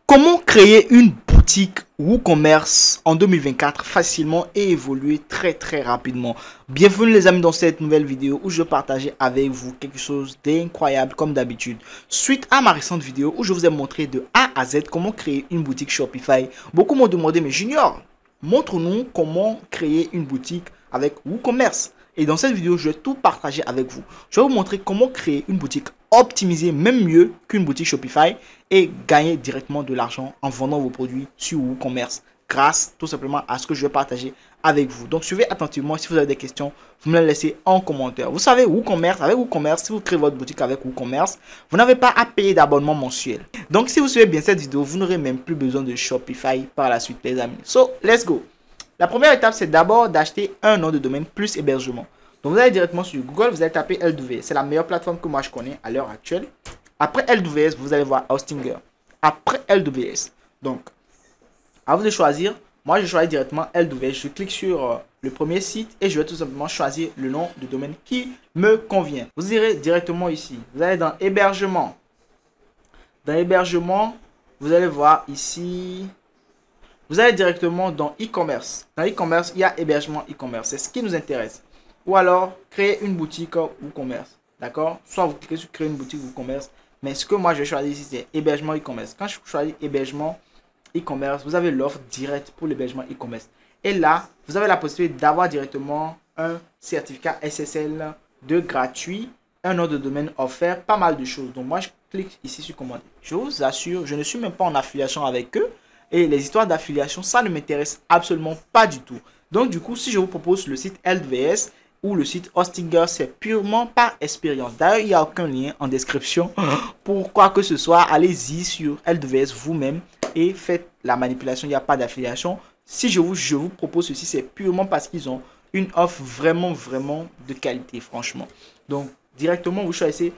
Comment créer une boutique WooCommerce en 2024 facilement et évoluer très rapidement? Bienvenue les amis dans cette nouvelle vidéo où je vais partager avec vous quelque chose d'incroyable comme d'habitude. Suite à ma récente vidéo où je vous ai montré de A à Z comment créer une boutique Shopify, beaucoup m'ont demandé mais Junior, montre-nous comment créer une boutique avec WooCommerce. Et dans cette vidéo, je vais tout partager avec vous. Je vais vous montrer comment créer une boutique optimisée, même mieux qu'une boutique Shopify, et gagner directement de l'argent en vendant vos produits sur WooCommerce grâce tout simplement à ce que je vais partager avec vous. Donc suivez attentivement. Si vous avez des questions, vous me les laissez en commentaire. Vous savez, WooCommerce, avec WooCommerce, si vous créez votre boutique avec WooCommerce, vous n'avez pas à payer d'abonnement mensuel. Donc si vous suivez bien cette vidéo, vous n'aurez même plus besoin de Shopify par la suite les amis. So, let's go. La première étape, c'est d'abord d'acheter un nom de domaine plus hébergement. Donc vous allez directement sur Google, vous allez taper LWS. C'est la meilleure plateforme que moi je connais à l'heure actuelle. Après LWS, vous allez voir Hostinger. Après LWS, donc à vous de choisir. Moi, je choisis directement LWS. Je clique sur le premier site et je vais tout simplement choisir le nom de domaine qui me convient. Vous irez directement ici. Vous allez dans hébergement. Dans hébergement, vous allez voir ici. Vous allez directement dans e-commerce. Dans e-commerce, il y a hébergement e-commerce. C'est ce qui nous intéresse. Ou alors, créer une boutique WooCommerce. D'accord? Soit vous cliquez sur créer une boutique WooCommerce. Mais ce que moi, je vais choisir ici, c'est hébergement e-commerce. Quand je choisis hébergement e-commerce, vous avez l'offre directe pour l'hébergement e-commerce. Et là, vous avez la possibilité d'avoir directement un certificat SSL de gratuit, un nom de domaine offert, pas mal de choses. Donc, moi, je clique ici sur commander. Je vous assure, je ne suis même pas en affiliation avec eux. Et les histoires d'affiliation, ça ne m'intéresse absolument pas du tout. Donc, du coup, si je vous propose le site LWS ou le site Hostinger, c'est purement par expérience. D'ailleurs, il n'y a aucun lien en description pour quoi que ce soit. Allez-y sur LWS vous-même et faites la manipulation. Il n'y a pas d'affiliation. Si je vous propose ceci, c'est purement parce qu'ils ont une offre vraiment de qualité, franchement. Donc, directement, vous choisissez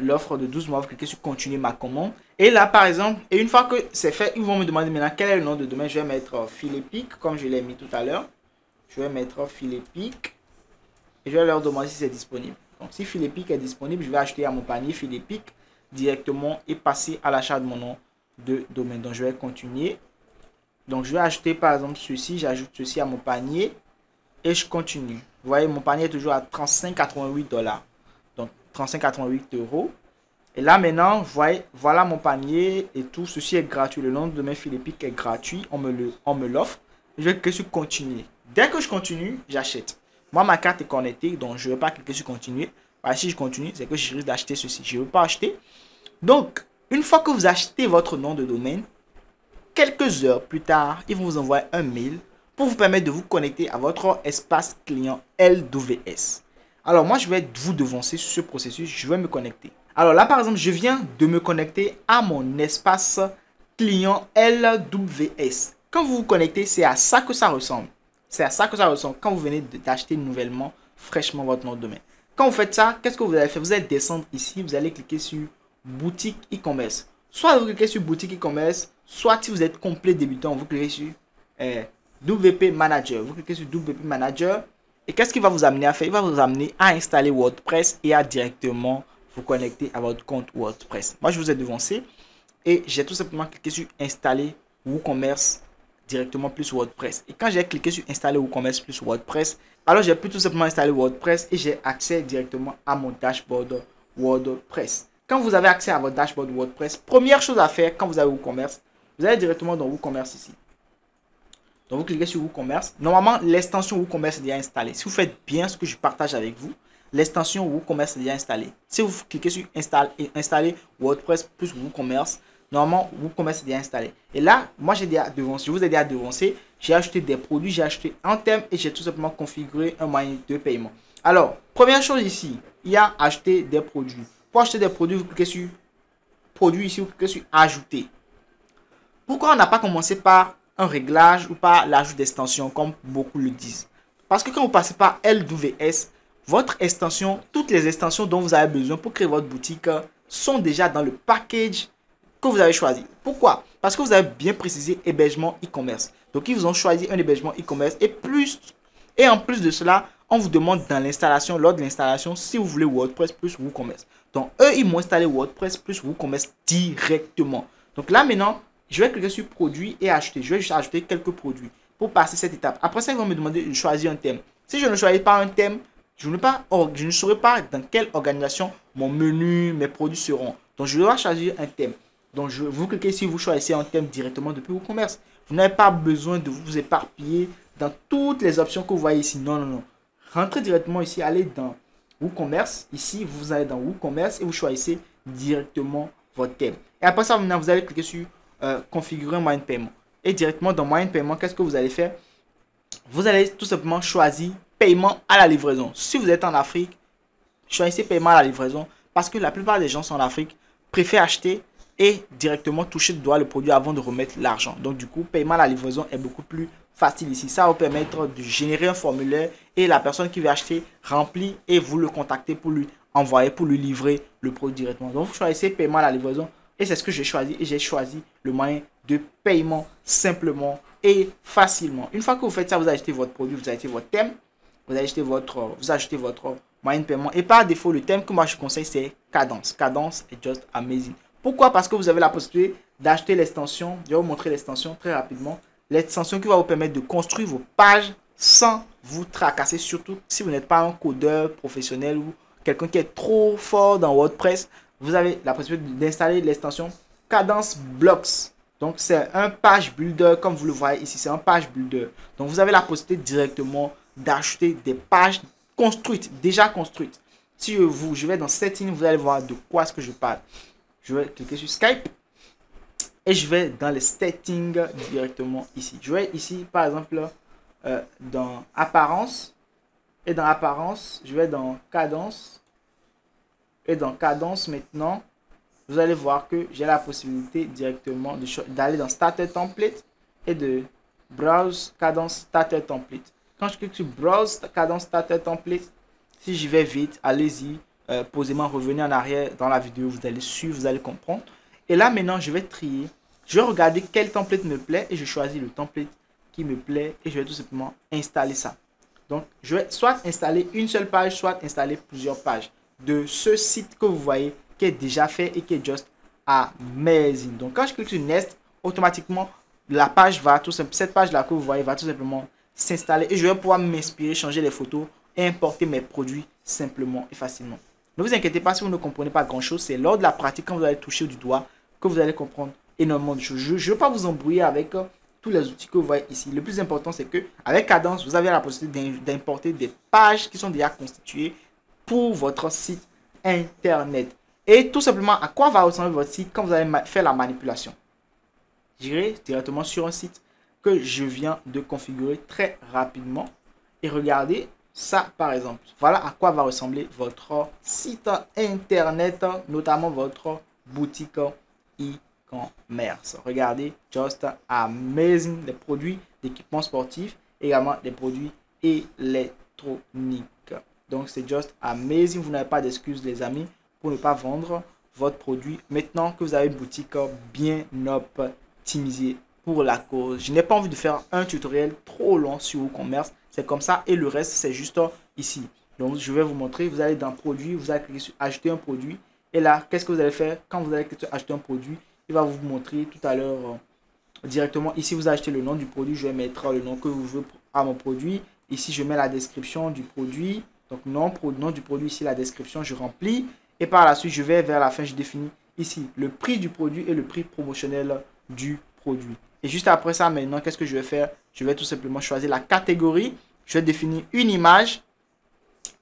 l'offre de 12 mois, vous cliquez sur continuer ma commande. Et là, par exemple, et une fois que c'est fait, ils vont me demander maintenant quel est le nom de domaine. Je vais mettre Philippic, comme je l'ai mis tout à l'heure. Je vais mettre Philippic. Et je vais leur demander si c'est disponible. Donc, si Philippic est disponible, je vais acheter à mon panier Philippic directement et passer à l'achat de mon nom de domaine. Donc, je vais continuer. Donc, je vais acheter par exemple ceci. J'ajoute ceci à mon panier et je continue. Vous voyez, mon panier est toujours à 35,88 $. Donc, 35,88 €. Et là, maintenant, vous voyez, voilà mon panier et tout. Ceci est gratuit. Le nom de domaine Philippic est gratuit. On me l'offre. Je vais cliquer sur continuer. Dès que je continue, j'achète. Moi, ma carte est connectée, donc je ne vais pas cliquer sur continuer. Parce que si je continue, c'est que je risque d'acheter ceci. Je ne veux pas acheter. Donc, une fois que vous achetez votre nom de domaine, quelques heures plus tard, ils vont vous envoyer un mail pour vous permettre de vous connecter à votre espace client LWS. Alors, moi, je vais vous devancer sur ce processus. Je vais me connecter. Alors là, par exemple, je viens de me connecter à mon espace client LWS. Quand vous vous connectez, c'est à ça que ça ressemble. C'est à ça que ça ressemble quand vous venez d'acheter nouvellement, fraîchement votre nom de domaine. Quand vous faites ça, qu'est-ce que vous allez faire? Vous allez descendre ici, vous allez cliquer sur boutique e-commerce. Soit vous cliquez sur boutique e-commerce, soit si vous êtes complet débutant, vous cliquez sur WP Manager. Vous cliquez sur WP Manager. Et qu'est-ce qu'il va vous amener à faire? Il va vous amener à installer WordPress et à directement vous connecter à votre compte WordPress. Moi, je vous ai devancé et j'ai tout simplement cliqué sur installer WooCommerce directement plus WordPress. Et quand j'ai cliqué sur installer WooCommerce plus WordPress, alors j'ai pu tout simplement installer WordPress et j'ai accès directement à mon dashboard WordPress. Quand vous avez accès à votre dashboard WordPress, première chose à faire quand vous avez WooCommerce, vous allez directement dans WooCommerce ici. Donc vous cliquez sur WooCommerce. Normalement, l'extension WooCommerce est déjà installée. Si vous faites bien ce que je partage avec vous, l'extension WooCommerce est déjà installée. Si vous cliquez sur installer WordPress plus WooCommerce, normalement, WooCommerce est déjà installé. Et là, moi, j'ai déjà devancé. Je vous ai déjà devancé. J'ai acheté des produits, j'ai acheté un thème et j'ai tout simplement configuré un moyen de paiement. Alors, première chose ici, il y a acheter des produits. Pour acheter des produits, vous cliquez sur produits ici, vous cliquez sur ajouter. Pourquoi on n'a pas commencé par un réglage ou par l'ajout d'extension comme beaucoup le disent? Parce que quand vous passez par LWS, votre extension, toutes les extensions dont vous avez besoin pour créer votre boutique sont déjà dans le package que vous avez choisi. Pourquoi? Parce que vous avez bien précisé hébergement e-commerce. Donc, ils vous ont choisi un hébergement e-commerce et en plus de cela, on vous demande dans l'installation, lors de l'installation, si vous voulez WordPress plus WooCommerce. Donc, eux, ils m'ont installé WordPress plus WooCommerce directement. Donc là, maintenant, Je vais cliquer sur produit et acheter. Je vais juste ajouter quelques produits pour passer cette étape. Après ça, ils vont me demander de choisir un thème. Si je ne choisis pas un thème, je ne saurais pas dans quelle organisation mon menu, mes produits seront. Donc, je dois choisir un thème. Donc, vous cliquez ici, vous choisissez un thème directement depuis WooCommerce. Vous n'avez pas besoin de vous éparpiller dans toutes les options que vous voyez ici. Non, non, non. Rentrez directement ici, allez dans WooCommerce. Ici, vous allez dans WooCommerce et vous choisissez directement votre thème. Et après ça, maintenant, vous allez cliquer sur configurer un moyen de paiement. Et directement dans moyen de paiement, qu'est-ce que vous allez faire? Vous allez tout simplement choisir paiement à la livraison. Si vous êtes en Afrique, choisissez paiement à la livraison parce que la plupart des gens sont en Afrique, préfèrent acheter et directement toucher du doigt le produit avant de remettre l'argent. Donc du coup, paiement à la livraison est beaucoup plus facile ici. Ça va vous permettre de générer un formulaire et la personne qui veut acheter remplit et vous le contactez pour lui envoyer, pour lui livrer le produit directement. Donc vous choisissez paiement à la livraison et c'est ce que j'ai choisi et j'ai choisi le moyen de paiement simplement et facilement. Une fois que vous faites ça, vous achetez votre produit, vous achetez votre thème, vous achetez votre moyen de paiement. Et par défaut, le thème que moi je conseille, c'est Kadence. Kadence est just amazing. Pourquoi? Parce que vous avez la possibilité d'acheter l'extension. Je vais vous montrer l'extension très rapidement. L'extension qui va vous permettre de construire vos pages sans vous tracasser, surtout si vous n'êtes pas un codeur professionnel ou quelqu'un qui est trop fort dans WordPress. Vous avez la possibilité d'installer l'extension Kadence Blocks. Donc, c'est un page builder, comme vous le voyez ici, c'est un page builder. Donc, vous avez la possibilité directement d'acheter des pages construites, déjà construites. Si je vais dans Settings, vous allez voir de quoi est-ce que je parle. Je vais cliquer sur Skype et je vais dans les settings directement ici. Je vais ici, par exemple, dans Apparence. Et dans Apparence, je vais dans Cadence. Et dans Cadence maintenant, vous allez voir que j'ai la possibilité directement d'aller dans Starter Template et de Browse Cadence Starter Template. Quand je clique sur Browse Cadence Starter Template, si j'y vais vite, allez-y, posément, revenez en arrière dans la vidéo, vous allez suivre, vous allez comprendre. Et là maintenant, je vais trier, je vais regarder quel template me plaît et je choisis le template qui me plaît et je vais tout simplement installer ça. Donc, je vais soit installer une seule page, soit installer plusieurs pages de ce site que vous voyez qui est déjà fait et qui est just amazing. Donc, quand je clique sur Next, automatiquement, la page va tout simplement, cette page là que vous voyez va tout simplement s'installer et je vais pouvoir m'inspirer, changer les photos et importer mes produits simplement et facilement. Ne vous inquiétez pas si vous ne comprenez pas grand chose, c'est lors de la pratique quand vous allez toucher du doigt que vous allez comprendre énormément de choses. Je ne veux pas vous embrouiller avec tous les outils que vous voyez ici. Le plus important, c'est que avec Kadence, vous avez la possibilité d'importer des pages qui sont déjà constituées pour votre site internet. Et tout simplement, à quoi va ressembler votre site quand vous allez faire la manipulation? J'irai directement sur un site que je viens de configurer très rapidement. Et regardez ça, par exemple. Voilà à quoi va ressembler votre site internet, notamment votre boutique e-commerce. Regardez, just amazing. Des produits d'équipement sportif, également des produits électroniques. Donc, c'est just amazing. Vous n'avez pas d'excuses, les amis, pour ne pas vendre votre produit. Maintenant que vous avez une boutique bien optimisée pour la cause. Je n'ai pas envie de faire un tutoriel trop long sur WooCommerce. C'est comme ça et le reste, c'est juste ici. Donc, je vais vous montrer. Vous allez dans produit, vous allez cliquer sur ajouter un produit. Et là, qu'est-ce que vous allez faire? Quand vous allez cliquer sur acheter un produit, il va vous montrer tout à l'heure directement. Ici, vous achetez le nom du produit. Je vais mettre le nom que vous voulez à mon produit. Ici, je mets la description du produit. Donc, nom du produit, ici, la description, je remplis. Et par la suite, je vais vers la fin, je définis ici le prix du produit et le prix promotionnel du produit. Et juste après ça, maintenant, qu'est-ce que je vais faire? Je vais tout simplement choisir la catégorie. Je vais définir une image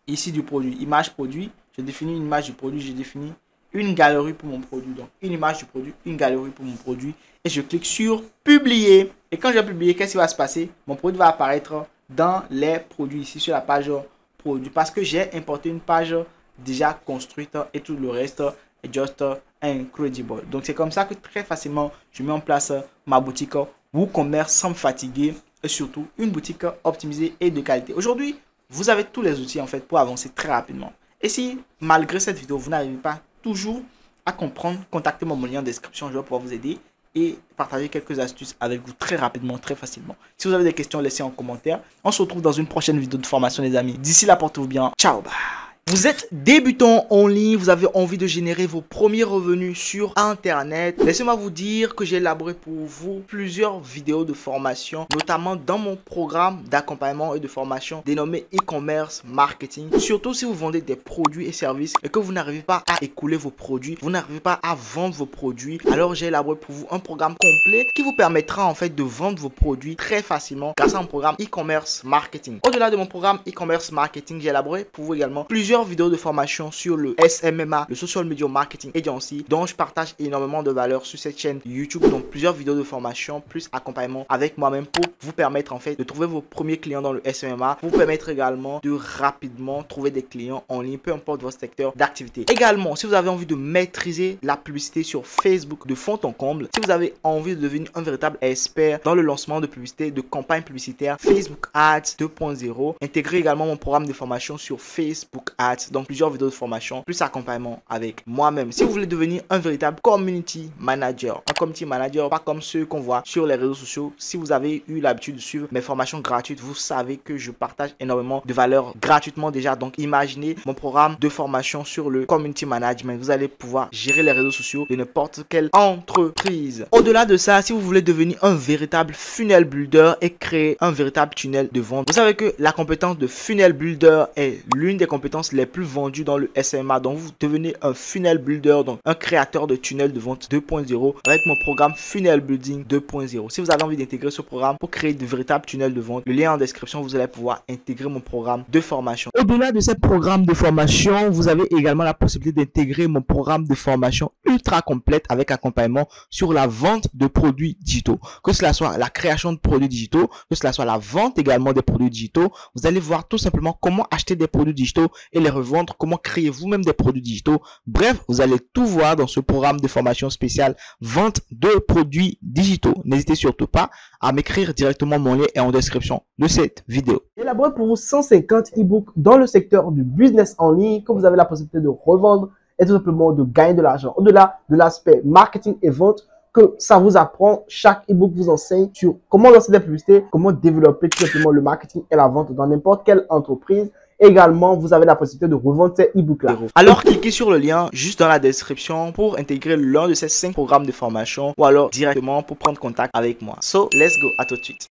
ici du produit. Image produit. Je définis une image du produit. Je définis une galerie pour mon produit. Donc, une image du produit, une galerie pour mon produit. Et je clique sur publier. Et quand je vais publier, qu'est-ce qui va se passer? Mon produit va apparaître dans les produits ici sur la page produit. Parce que j'ai importé une page déjà construite et tout le reste est just incredible. Donc, c'est comme ça que très facilement, je mets en place ma boutique WooCommerce sans me fatiguer et surtout une boutique optimisée et de qualité. Aujourd'hui, vous avez tous les outils en fait pour avancer très rapidement. Et si malgré cette vidéo, vous n'arrivez pas toujours à comprendre, contactez-moi, mon lien en description, je vais pouvoir vous aider et partager quelques astuces avec vous très rapidement, très facilement. Si vous avez des questions, laissez en commentaire. On se retrouve dans une prochaine vidéo de formation les amis. D'ici là, portez-vous bien. Ciao, bye. Vous êtes débutant en ligne, vous avez envie de générer vos premiers revenus sur Internet. Laissez-moi vous dire que j'ai élaboré pour vous plusieurs vidéos de formation, notamment dans mon programme d'accompagnement et de formation dénommé e-commerce marketing. Surtout si vous vendez des produits et services et que vous n'arrivez pas à écouler vos produits, vous n'arrivez pas à vendre vos produits, alors j'ai élaboré pour vous un programme complet qui vous permettra en fait de vendre vos produits très facilement grâce à un programme e-commerce marketing. Au-delà de mon programme e-commerce marketing, j'ai élaboré pour vous également plusieurs vidéos de formation sur le SMMA, le Social Media Marketing Agency, dont je partage énormément de valeur sur cette chaîne YouTube. Donc plusieurs vidéos de formation plus accompagnement avec moi-même pour vous permettre en fait de trouver vos premiers clients dans le SMMA, vous permettre également de rapidement trouver des clients en ligne, peu importe votre secteur d'activité. Également, si vous avez envie de maîtriser la publicité sur Facebook de fond en comble, si vous avez envie de devenir un véritable expert dans le lancement de publicité, de campagne publicitaire, Facebook Ads 2.0, intégrez également mon programme de formation sur Facebook Ads. Donc plusieurs vidéos de formation plus accompagnement avec moi-même. Si vous voulez devenir un véritable community manager, un community manager pas comme ceux qu'on voit sur les réseaux sociaux, si vous avez eu l'habitude de suivre mes formations gratuites, vous savez que je partage énormément de valeur gratuitement déjà. Donc imaginez mon programme de formation sur le community management. Vous allez pouvoir gérer les réseaux sociaux de n'importe quelle entreprise. Au-delà de ça, si vous voulez devenir un véritable funnel builder et créer un véritable tunnel de vente, vous savez que la compétence de funnel builder est l'une des compétences les plus vendues dans le SMA. Donc vous devenez un funnel builder, donc un créateur de tunnel de vente 2.0 avec mon programme Funnel Building 2.0. Si vous avez envie d'intégrer ce programme pour créer de véritables tunnels de vente, le lien en description, vous allez pouvoir intégrer mon programme de formation. Au-delà de ce programme de formation, vous avez également la possibilité d'intégrer mon programme de formation ultra complète avec accompagnement sur la vente de produits digitaux. Que cela soit la création de produits digitaux, que cela soit la vente également des produits digitaux, vous allez voir tout simplement comment acheter des produits digitaux et les revendre, comment créer vous-même des produits digitaux. Bref, vous allez tout voir dans ce programme de formation spéciale vente de produits digitaux. N'hésitez surtout pas à m'écrire directement, mon lien est en description de cette vidéo. J'ai élaboré pour vous 150 e-books dans le secteur du business en ligne que vous avez la possibilité de revendre et tout simplement de gagner de l'argent. Au-delà de l'aspect marketing et vente, que ça vous apprend, chaque e-book vous enseigne sur comment lancer des publicités, comment développer tout simplement le marketing et la vente dans n'importe quelle entreprise. Également, vous avez la possibilité de revendre ces e-books-là. Alors, cliquez sur le lien juste dans la description pour intégrer l'un de ces 5 programmes de formation ou alors directement pour prendre contact avec moi. So, let's go, à tout de suite.